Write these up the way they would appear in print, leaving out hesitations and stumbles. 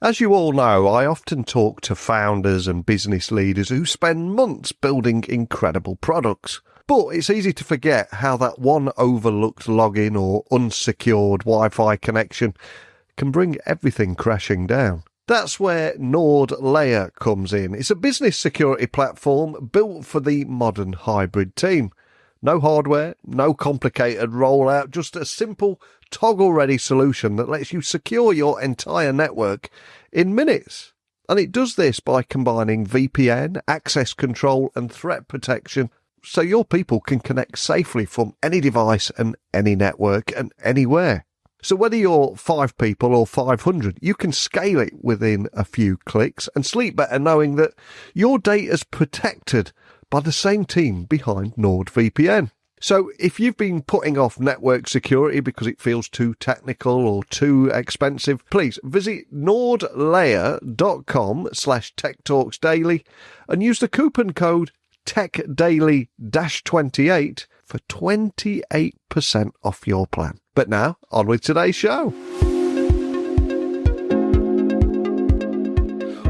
As you all know, I often talk to founders and business leaders who spend months building incredible products. But it's easy to forget how that one overlooked login or unsecured Wi-Fi connection can bring everything crashing down. That's where Nord Layer comes in. It's a business security platform built for the modern hybrid team. No hardware, no complicated rollout, just a simple toggle-ready solution that lets you secure your entire network in minutes. And it does this by combining VPN, access control and threat protection so your people can connect safely from any device and any network and anywhere. So whether you're 5 people or 500, you can scale it within a few clicks and sleep better knowing that your data's protected by the same team behind NordVPN. So if you've been putting off network security because it feels too technical or too expensive, please visit nordlayer.com/techtalksdaily and use the coupon code TechDaily-28 for 28% off your plan. But now, on with today's show.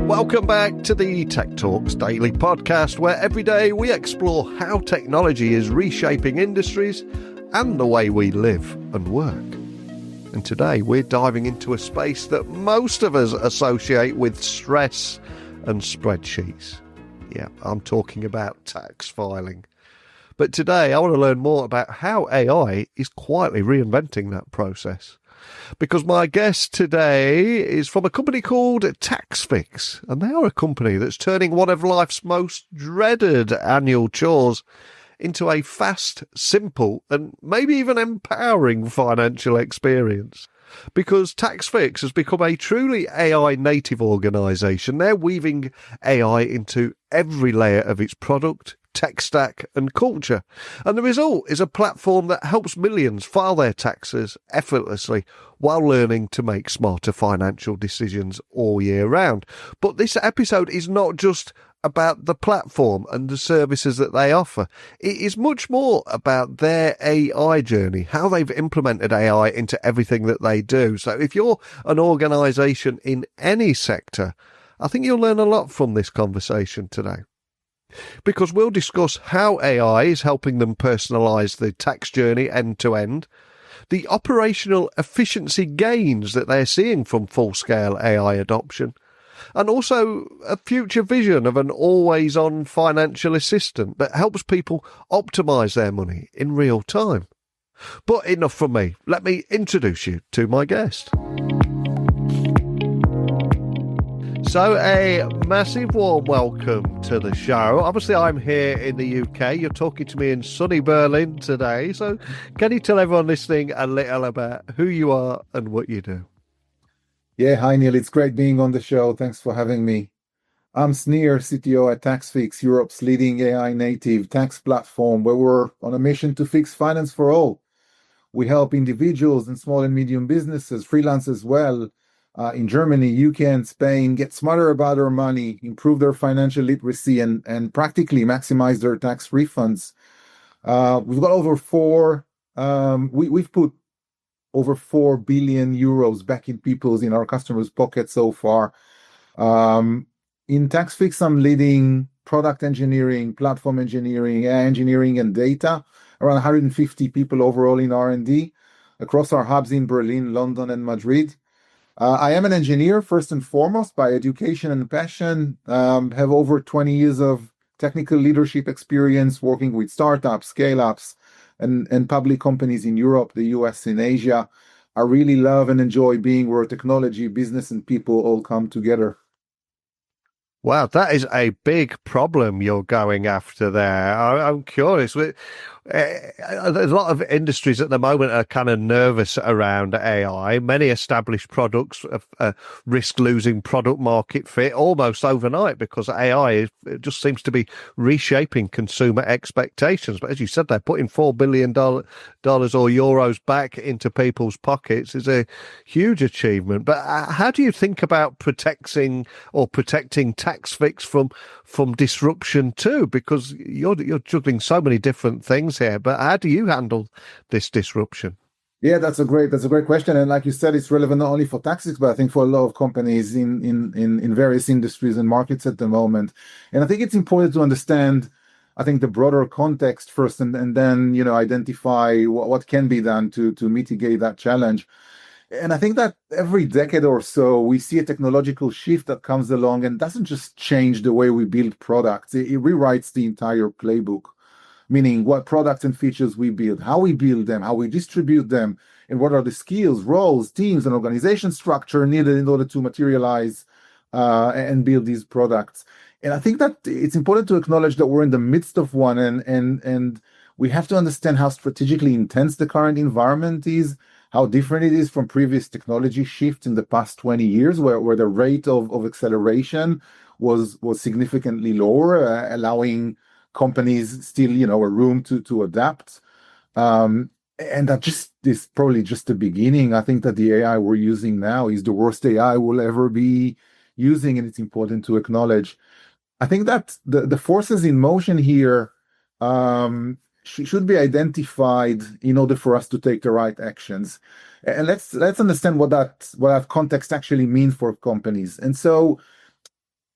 Welcome back to the Tech Talks Daily podcast, where every day we explore how technology is reshaping industries and the way we live and work. And today we're diving into a space that most of us associate with stress and spreadsheets. Yeah, I'm talking about tax filing. But today I want to learn more about how AI is quietly reinventing that process. Because my guest today is from a company called Taxfix, and they are a company that's turning one of life's most dreaded annual chores into a fast, simple, and maybe even empowering financial experience. Because Taxfix has become a truly AI-native organisation. They're weaving AI into every layer of its product, tech stack and culture. And the result is a platform that helps millions file their taxes effortlessly while learning to make smarter financial decisions all year round. But this episode is not just about the platform and the services that they offer. It is much more about their AI journey, how they've implemented AI into everything that they do. So if you're an organisation in any sector, I think you'll learn a lot from this conversation today. Because we'll discuss how AI is helping them personalise the tax journey end to end, the operational efficiency gains that they're seeing from full-scale AI adoption, and also a future vision of an always-on financial assistant that helps people optimise their money in real time. But enough from me. Let me introduce you to my guest. So a massive warm welcome to the show. Obviously, I'm here in the UK. You're talking to me in sunny Berlin today. So can you tell everyone listening a little about who you are and what you do? Yeah, hi, Neil. It's great being on the show. Thanks for having me. I'm Snir, CTO at Taxfix, Europe's leading AI-native tax platform, where we're on a mission to fix finance for all. We help individuals and small and medium businesses, freelance as well, in Germany, UK, and Spain, get smarter about their money, improve their financial literacy, and practically maximize their tax refunds. We've got we've put over 4 billion euros back in our customers' pockets so far. In Taxfix, I'm leading product engineering, platform engineering, AI engineering, and data. Around 150 people overall in R&D across our hubs in Berlin, London, and Madrid. I am an engineer first and foremost by education and passion. Have over 20 years of technical leadership experience working with startups, scale-ups, and public companies in Europe, the US, and Asia. I really love and enjoy being where technology, business, and people all come together. Wow, that is a big problem you're going after there. I'm curious. There's a lot of industries at the moment are kind of nervous around AI. Many established products risk losing product market fit almost overnight because AI just seems to be reshaping consumer expectations. But as you said, they're putting $4 billion or euros back into people's pockets is a huge achievement. But how do you think about protecting Taxfix from disruption too? Because you're juggling so many different things here, but how do you handle this disruption? Yeah, that's a great question. And like you said, it's relevant not only for Taxfix, but I think for a lot of companies in various industries and markets at the moment. And I think it's important to understand, I think, the broader context first, and then, identify what can be done to mitigate that challenge. And I think that every decade or so, we see a technological shift that comes along and doesn't just change the way we build products. It rewrites the entire playbook, meaning what products and features we build, how we build them, how we distribute them, and what are the skills, roles, teams, and organization structure needed in order to materialize and build these products. And I think that it's important to acknowledge that we're in the midst of one, and we have to understand how strategically intense the current environment is, how different it is from previous technology shifts in the past 20 years, where the rate of acceleration was significantly lower, allowing companies still, a room to adapt. And that just is probably just the beginning. I think that the AI we're using now is the worst AI we'll ever be using, and it's important to acknowledge. I think that the forces in motion here should be identified in order for us to take the right actions. And let's understand what that context actually means for companies. And so,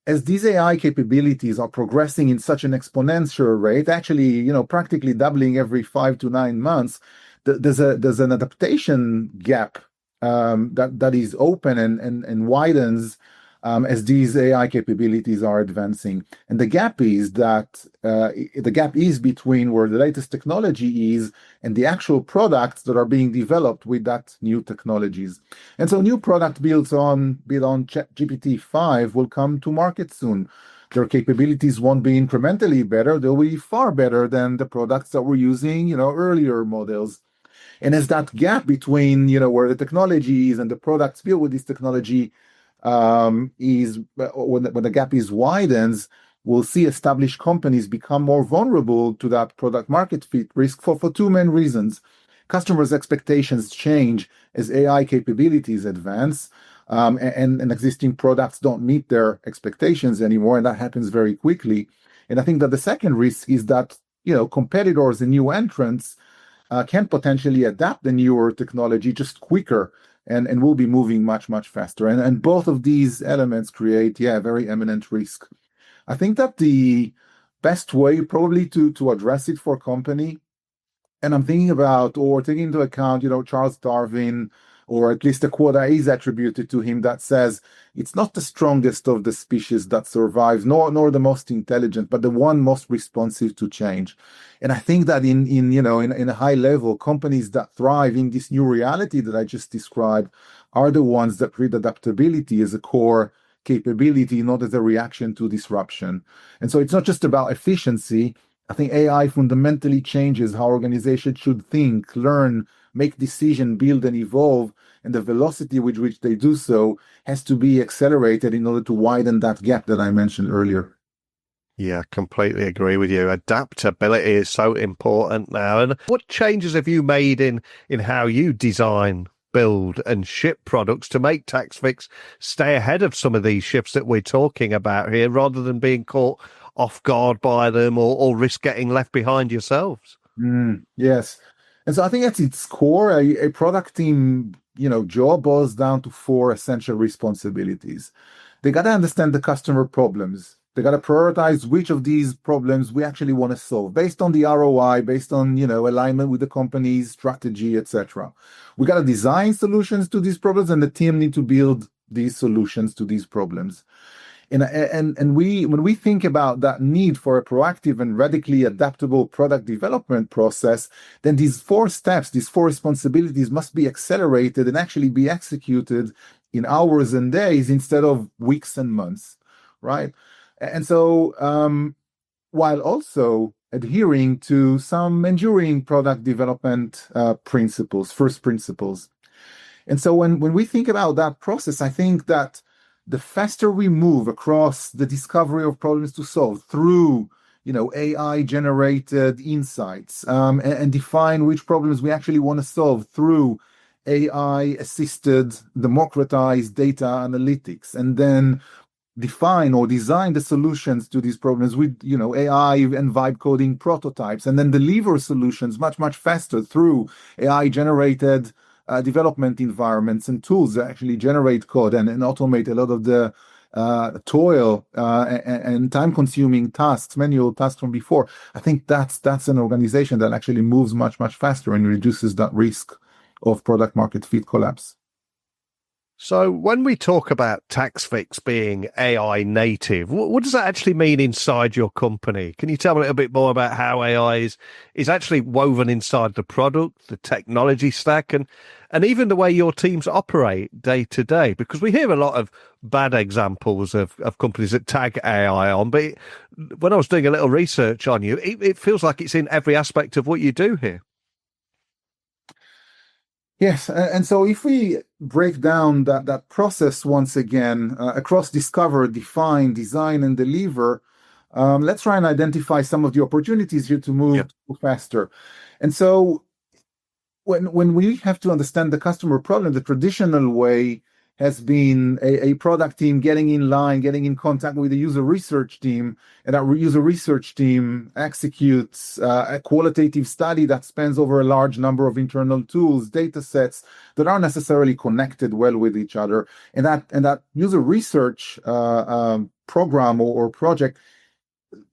as these AI capabilities are progressing in such an exponential rate, actually, practically doubling every 5 to 9 months, there's an adaptation gap that is open and widens as these AI capabilities are advancing. And the gap is between where the latest technology is and the actual products that are being developed with that new technologies. And so new product built on GPT-5 will come to market soon. Their capabilities won't be incrementally better. They'll be far better than the products that were using, earlier models. And as that gap between, where the technology is and the products built with this technology is when the gap widens, we'll see established companies become more vulnerable to that product market fit risk for two main reasons. Customers' expectations change as AI capabilities advance, and existing products don't meet their expectations anymore, and that happens very quickly. And I think that the second risk is that competitors and new entrants can potentially adapt the newer technology just quicker, and will be moving much, much faster. And both of these elements create, a very imminent risk. I think that the best way probably to address it for a company, and I'm thinking about or taking into account, Charles Darwin, or at least a quote that is attributed to him that says, it's not the strongest of the species that survives, nor the most intelligent, but the one most responsive to change. And I think that in a high level, companies that thrive in this new reality that I just described are the ones that treat adaptability as a core capability, not as a reaction to disruption. And so it's not just about efficiency. I think AI fundamentally changes how organizations should think, learn, make decisions, build, and evolve, and the velocity with which they do so has to be accelerated in order to widen that gap that I mentioned earlier. Yeah, completely agree with you. Adaptability is so important now. And what changes have you made in how you design, build, and ship products to make Taxfix stay ahead of some of these shifts that we're talking about here, rather than being caught off guard by them or risk getting left behind yourselves? Yes. And so I think at its core, a product team, job boils down to four essential responsibilities. They got to understand the customer problems. They got to prioritize which of these problems we actually want to solve based on the ROI, based on, alignment with the company's strategy, etc. We got to design solutions to these problems, and the team need to build these solutions to these problems. And when we think about that need for a proactive and radically adaptable product development process, then these four steps, these four responsibilities must be accelerated and actually be executed in hours and days instead of weeks and months, right? And so, while also adhering to some enduring product development principles, first principles. And so when we think about that process, I think that the faster we move across the discovery of problems to solve through, AI generated insights, and define which problems we actually want to solve through AI assisted democratized data analytics, and then define or design the solutions to these problems with, AI and vibe coding prototypes, and then deliver solutions much, much faster through AI generated development environments and tools that actually generate code and automate a lot of the toil and time-consuming tasks, manual tasks from before. I think that's an organization that actually moves much, much faster and reduces that risk of product market fit collapse. So when we talk about Taxfix being AI native, what does that actually mean inside your company? Can you tell me a little bit more about how AI is actually woven inside the product, the technology stack, and even the way your teams operate day to day? Because we hear a lot of bad examples of companies that tag AI on, but when I was doing a little research on you, it feels like it's in every aspect of what you do here. Yes, and so if we break down that process once again across discover, define, design, and deliver, let's try and identify some of the opportunities here to move faster. And so when we have to understand the customer problem, the traditional way has been a product team getting in line, getting in contact with the user research team, and that user research team executes a qualitative study that spans over a large number of internal tools, data sets that aren't necessarily connected well with each other. And that user research program or project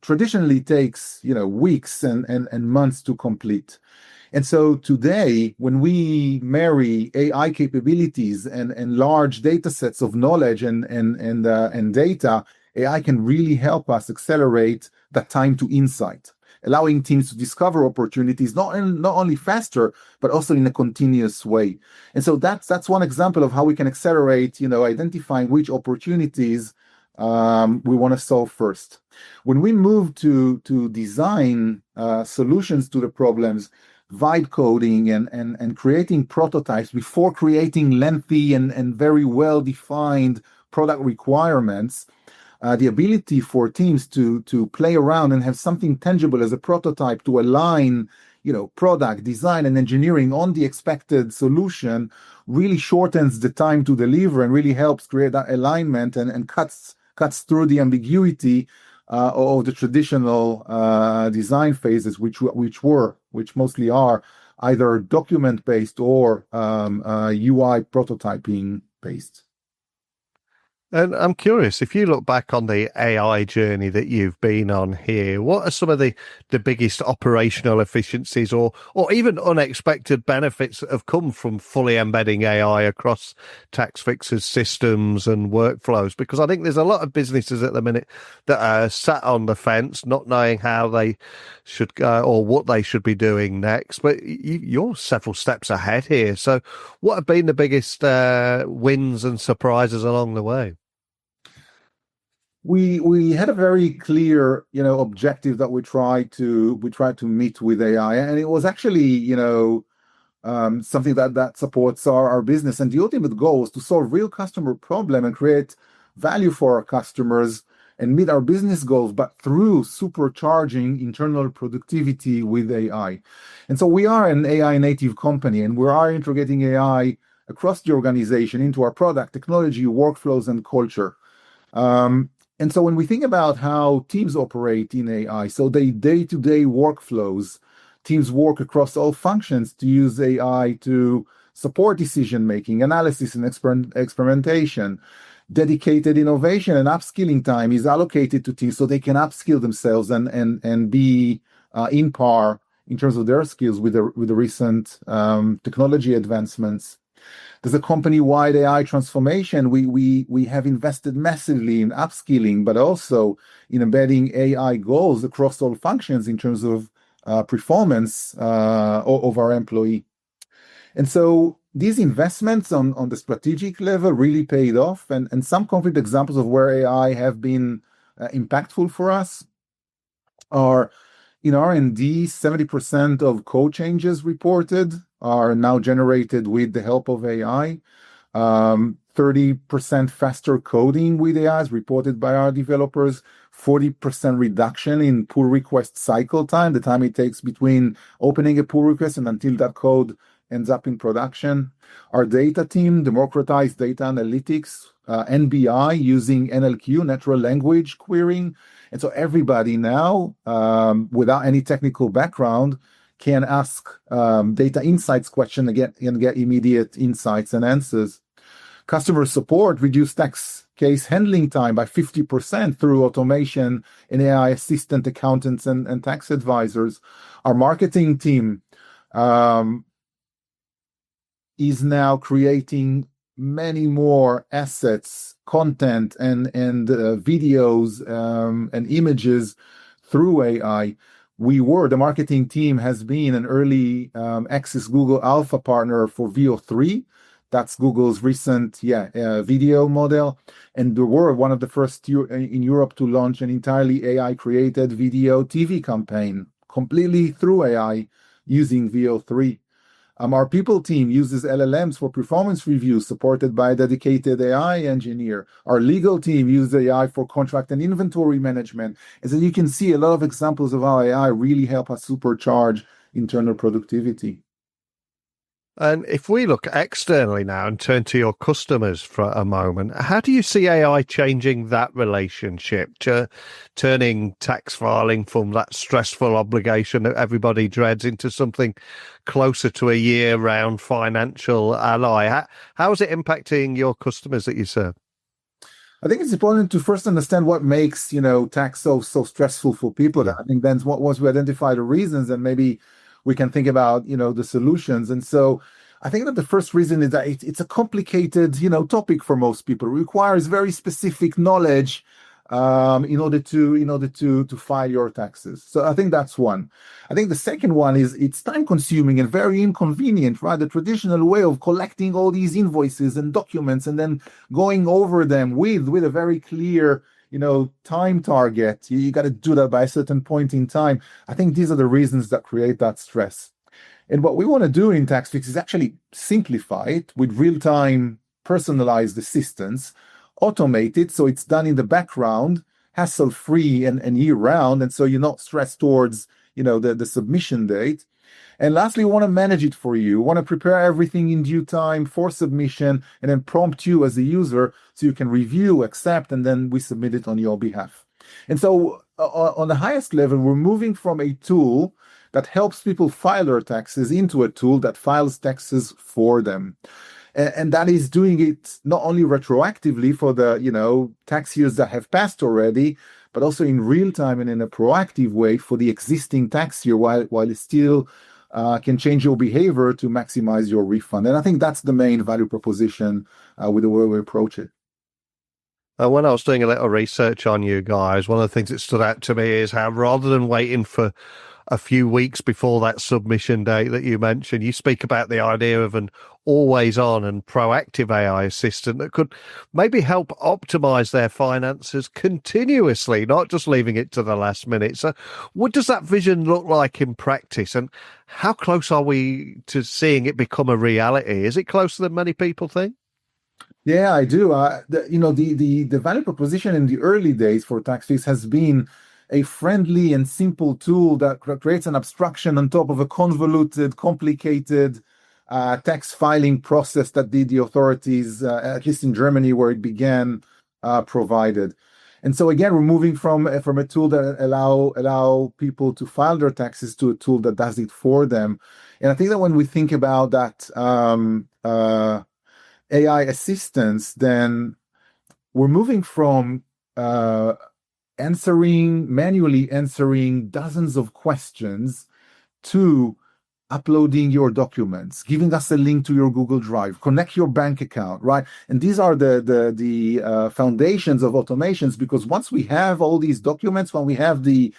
traditionally takes weeks and months to complete. And so today, when we marry AI capabilities and large data sets of knowledge and data, AI can really help us accelerate that time to insight, allowing teams to discover opportunities not only faster, but also in a continuous way. And so that's one example of how we can accelerate, identifying which opportunities we want to solve first. When we move to design solutions to the problems, vibe coding and creating prototypes before creating lengthy and very well-defined product requirements, the ability for teams to play around and have something tangible as a prototype to align, product design and engineering on the expected solution really shortens the time to deliver and really helps create that alignment and cuts through the ambiguity of the traditional design phases, which mostly are either document-based or UI prototyping based. And I'm curious, if you look back on the AI journey that you've been on here, what are some of the biggest operational efficiencies or even unexpected benefits that have come from fully embedding AI across Taxfix's systems and workflows? Because I think there's a lot of businesses at the minute that are sat on the fence, not knowing how they should go or what they should be doing next. But you're several steps ahead here. So what have been the biggest wins and surprises along the way? We had a very clear, objective that we tried to meet with AI, and it was actually, something that supports our business. And the ultimate goal is to solve real customer problem and create value for our customers and meet our business goals, but through supercharging internal productivity with AI. And so we are an AI native company, and we are integrating AI across the organization into our product, technology, workflows, and culture. And so when we think about how teams operate in AI, so they day-to-day workflows, teams work across all functions to use AI to support decision-making, analysis, and experimentation. Dedicated innovation and upskilling time is allocated to teams so they can upskill themselves and be in par in terms of their skills with the recent technology advancements. There's a company-wide AI transformation. We have invested massively in upskilling, but also in embedding AI goals across all functions in terms of performance of our employee. And so these investments on the strategic level really paid off. And some concrete examples of where AI have been impactful for us are in R&D, 70% of code changes reported are now generated with the help of AI. 30% faster coding with AI is reported by our developers. 40% reduction in pull request cycle time, the time it takes between opening a pull request and until that code ends up in production. Our data team democratized data analytics, NBI, using NLQ, natural language querying. And so everybody now, without any technical background, can ask data insights question and get immediate insights and answers. Customer support reduced tax case handling time by 50% through automation and AI assistant accountants and tax advisors. Our marketing team is now creating many more assets, content, and videos and images through AI. The marketing team has been an early access Google Alpha partner for VO3. That's Google's recent video model. And we're one of the first in Europe to launch an entirely AI-created video TV campaign, completely through AI using VO3. Our people team uses LLMs for performance reviews, supported by a dedicated AI engineer. Our legal team uses AI for contract and inventory management. And so you can see a lot of examples of how AI really help us supercharge internal productivity. And if we look externally now and turn to your customers for a moment, how do you see AI changing that relationship, turning tax filing from that stressful obligation that everybody dreads into something closer to a year-round financial ally? How is it impacting your customers that you serve? I think it's important to first understand what makes tax so stressful for people. Yeah. I think then once we identify the reasons, then maybe we can think about the solutions. And so I think that the first reason is that it's a complicated topic for most people. It requires very specific knowledge in order to file your taxes. So I think that's one. I think the second one is it's time consuming and very inconvenient, right? The traditional way of collecting all these invoices and documents and then going over them with a very clear time target. You got to do that by a certain point in time. I think these are the reasons that create that stress. And what we want to do in Taxfix is actually simplify it with real-time personalized assistance, automate it so it's done in the background, hassle-free and year-round, and so you're not stressed towards the submission date. And lastly, we want to manage it for you. We want to prepare everything in due time for submission and then prompt you as a user so you can review, accept, and then we submit it on your behalf. And so on the highest level, we're moving from a tool that helps people file their taxes into a tool that files taxes for them. And that is doing it not only retroactively for the tax years that have passed already, but also in real time and in a proactive way for the existing tax year while it still can change your behavior to maximize your refund. And I think that's the main value proposition with the way we approach it. When I was doing a little research on you guys, one of the things that stood out to me is how rather than waiting for a few weeks before that submission date that you mentioned, you speak about the idea of an always on and proactive AI assistant that could maybe help optimize their finances continuously, not just leaving it to the last minute. So what does that vision look like in practice, and how close are we to seeing it become a reality? Is it closer than many people think? Yeah, I do. The value proposition in the early days for Taxfix has been a friendly and simple tool that creates an abstraction on top of a convoluted, complicated tax filing process that the authorities, at least in Germany where it began, provided. And so again, we're moving from a tool that allow people to file their taxes to a tool that does it for them. And I think that when we think about that AI assistance, then we're moving from manually answering dozens of questions to uploading your documents, giving us a link to your Google Drive, connect your bank account, right? And these are the foundations of automations, because once we have all these documents, when we have the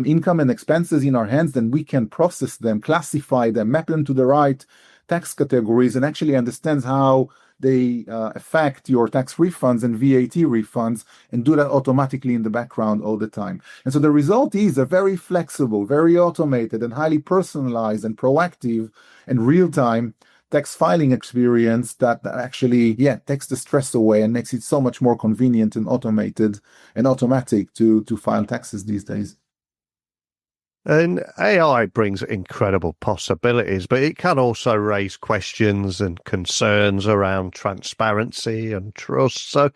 income and expenses in our hands, then we can process them, classify them, map them to the right tax categories, and actually understand how they affect your tax refunds and VAT refunds, and do that automatically in the background all the time. And so the result is a very flexible, very automated, and highly personalized and proactive and real-time tax filing experience that actually takes the stress away and makes it so much more convenient and automated and automatic to file taxes these days. And AI brings incredible possibilities, but it can also raise questions and concerns around transparency and trust. So,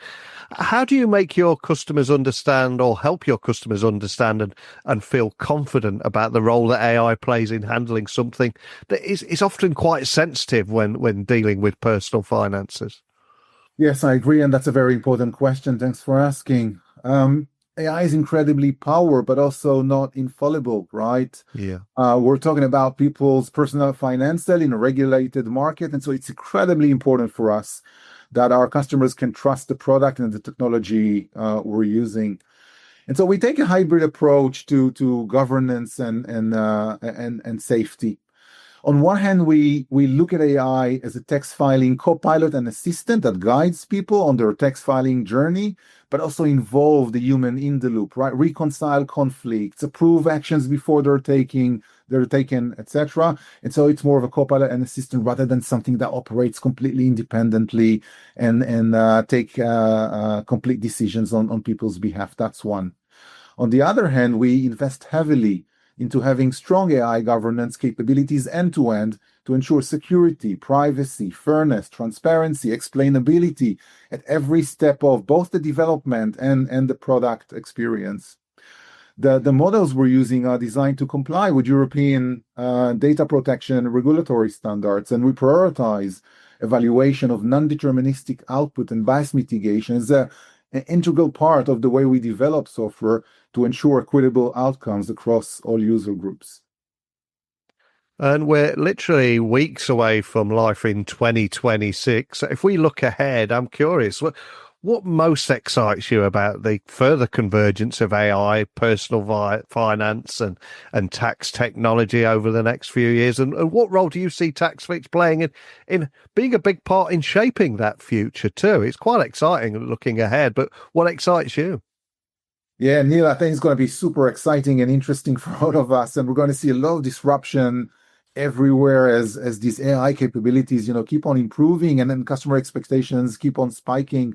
how do you make your customers understand or help your customers understand and feel confident about the role that AI plays in handling something that is often quite sensitive when dealing with personal finances? Yes, I agree, and that's a very important question. Thanks for asking. AI is incredibly powerful, but also not infallible, right? Yeah. We're talking about people's personal financial in a regulated market, and so it's incredibly important for us that our customers can trust the product and the technology we're using. And so we take a hybrid approach to governance and safety. On one hand, we look at AI as a text filing co-pilot and assistant that guides people on their text filing journey, but also involve the human in the loop, right? Reconcile conflicts, approve actions before they're taken, etc. And so it's more of a co-pilot and assistant rather than something that operates completely independently and take complete decisions on people's behalf. That's one. On the other hand, we invest heavily into having strong AI governance capabilities end-to-end to ensure security, privacy, fairness, transparency, explainability at every step of both the development and the product experience. The models we're using are designed to comply with European data protection and regulatory standards, and we prioritize evaluation of non-deterministic output and bias mitigation as an integral part of the way we develop software to ensure equitable outcomes across all user groups. And we're literally weeks away from life in 2026. If we look ahead, I'm curious, what most excites you about the further convergence of AI, personal finance, and tax technology over the next few years? And what role do you see Taxfix playing in being a big part in shaping that future too? It's quite exciting looking ahead, but what excites you? Yeah, Neil, I think it's going to be super exciting and interesting for all of us, and we're going to see a lot of disruption everywhere as these AI capabilities, keep on improving and then customer expectations keep on spiking.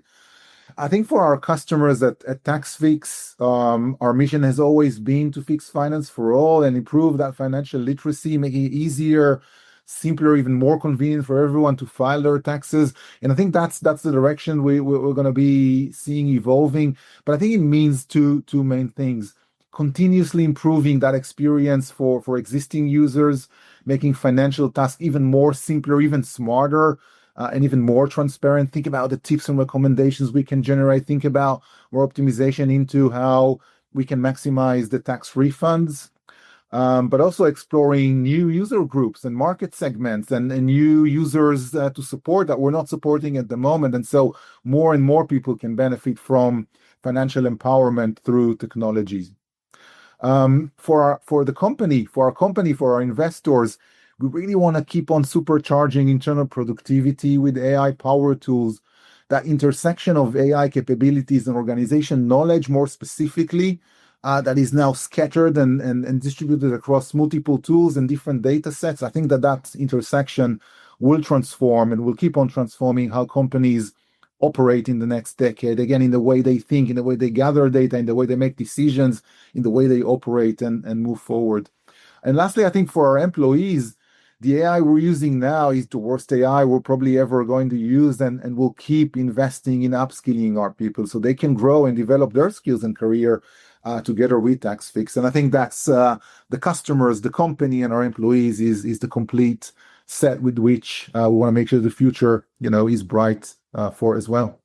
I think for our customers at Taxfix, our mission has always been to fix finance for all and improve that financial literacy, making it easier, simpler, even more convenient for everyone to file their taxes. And I think that's the direction we're going to be seeing evolving. But I think it means two main things: continuously improving that experience for existing users, making financial tasks even more simpler, even smarter, and even more transparent. Think about the tips and recommendations we can generate. Think about more optimization into how we can maximize the tax refunds, but also exploring new user groups and market segments and new users to support that we're not supporting at the moment. And so more and more people can benefit from financial empowerment through technologies. For our investors, we really want to keep on supercharging internal productivity with AI power tools. That intersection of AI capabilities and organization knowledge, more specifically, that is now scattered and distributed across multiple tools and different data sets. I think that intersection will transform and will keep on transforming how companies operate in the next decade, again, in the way they think, in the way they gather data, in the way they make decisions, in the way they operate and move forward. And lastly, I think for our employees, the AI we're using now is the worst AI we're probably ever going to use, and we'll keep investing in upskilling our people so they can grow and develop their skills and career together with Taxfix. And I think that's the customers, the company, and our employees is the complete set with which we want to make sure the future, is bright for as well.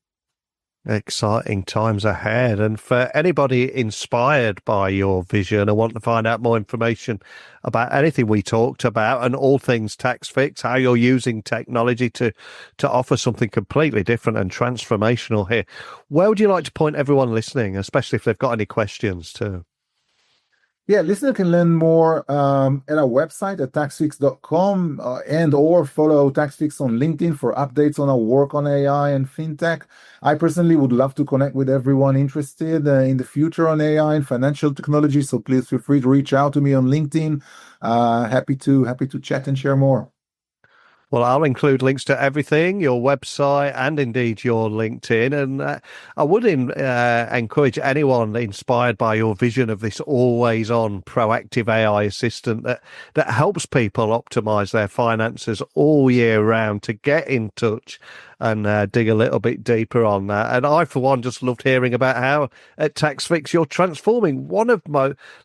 Exciting times ahead. And for anybody inspired by your vision and want to find out more information about anything we talked about and all things Taxfix, how you're using technology to offer something completely different and transformational here, where would you like to point everyone listening, especially if they've got any questions too? Yeah, listener can learn more at our website at taxfix.com and or follow Taxfix on LinkedIn for updates on our work on AI and fintech. I personally would love to connect with everyone interested in the future on AI and financial technology. So please feel free to reach out to me on LinkedIn. Happy to chat and share more. Well, I'll include links to everything, your website and indeed your LinkedIn. And I would encourage anyone inspired by your vision of this always-on proactive AI assistant that helps people optimize their finances all year round to get in touch and dig a little bit deeper on that. And I, for one, just loved hearing about how at Taxfix you're transforming one of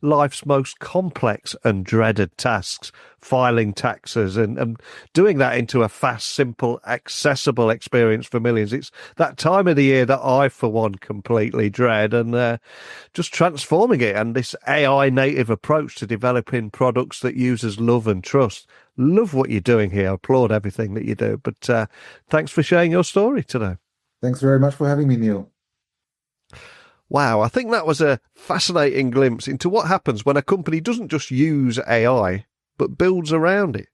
life's most complex and dreaded tasks, filing taxes, and doing that into a fast, simple, accessible experience for millions. It's that time of the year that I, for one, completely dread, and just transforming it, and this AI native approach to developing products that users love and trust. Love what you're doing here. I applaud everything that you do. But thanks for sharing your story today. Thanks very much for having me, Neil. Wow, I think that was a fascinating glimpse into what happens when a company doesn't just use AI, but builds around it.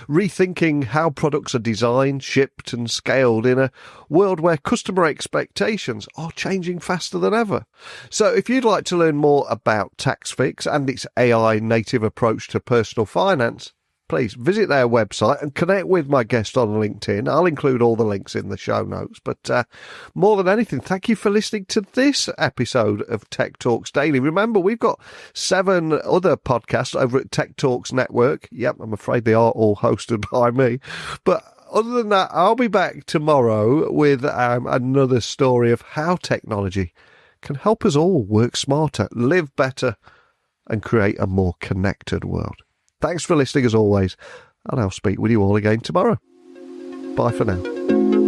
Rethinking how products are designed, shipped and scaled in a world where customer expectations are changing faster than ever. So if you'd like to learn more about Taxfix and its AI native approach to personal finance, please visit their website and connect with my guest on LinkedIn. I'll include all the links in the show notes. But more than anything, thank you for listening to this episode of Tech Talks Daily. Remember, we've got 7 other podcasts over at Tech Talks Network. Yep, I'm afraid they are all hosted by me. But other than that, I'll be back tomorrow with another story of how technology can help us all work smarter, live better, and create a more connected world. Thanks for listening as always, and I'll speak with you all again tomorrow. Bye for now.